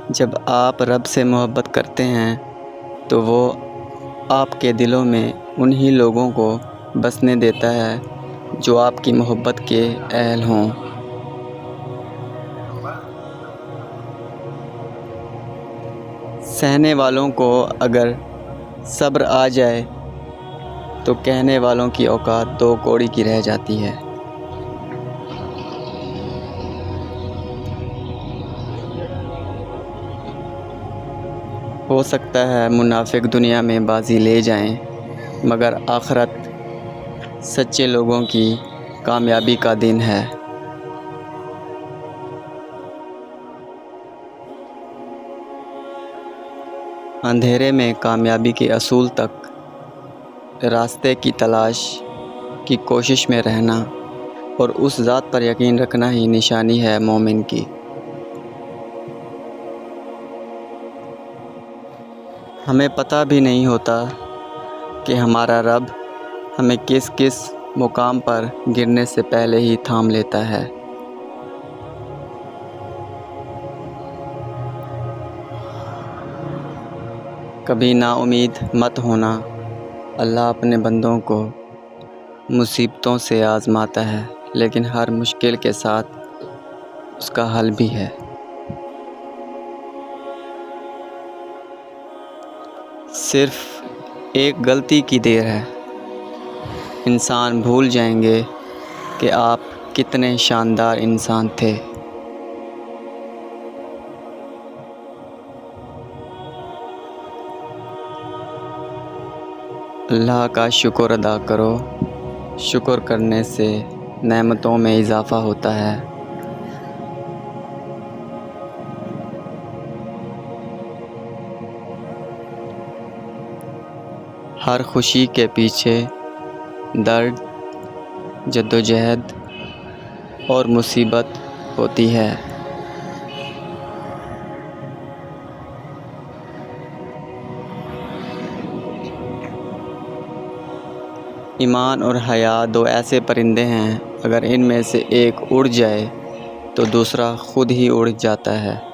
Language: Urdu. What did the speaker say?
جب آپ رب سے محبت کرتے ہیں تو وہ آپ کے دلوں میں انہی لوگوں کو بسنے دیتا ہے جو آپ کی محبت کے اہل ہوں۔ سہنے والوں کو اگر صبر آ جائے تو کہنے والوں کی اوقات دو کوڑی کی رہ جاتی ہے۔ ہو سکتا ہے منافق دنیا میں بازی لے جائیں، مگر آخرت سچے لوگوں کی کامیابی کا دن ہے۔ اندھیرے میں کامیابی کے اصول تک راستے کی تلاش کی کوشش میں رہنا اور اس ذات پر یقین رکھنا ہی نشانی ہے مومن کی۔ ہمیں پتہ بھی نہیں ہوتا کہ ہمارا رب ہمیں کس کس مقام پر گرنے سے پہلے ہی تھام لیتا ہے۔ کبھی نا امید مت ہونا، اللہ اپنے بندوں کو مصیبتوں سے آزماتا ہے، لیکن ہر مشکل کے ساتھ اس کا حل بھی ہے۔ صرف ایک غلطی کی دیر ہے، انسان بھول جائیں گے کہ آپ کتنے شاندار انسان تھے۔ اللہ کا شکر ادا کرو، شکر کرنے سے نعمتوں میں اضافہ ہوتا ہے۔ ہر خوشی کے پیچھے درد، جدوجہد اور مصیبت ہوتی ہے۔ ایمان اور حیا دو ایسے پرندے ہیں، اگر ان میں سے ایک اڑ جائے تو دوسرا خود ہی اڑ جاتا ہے۔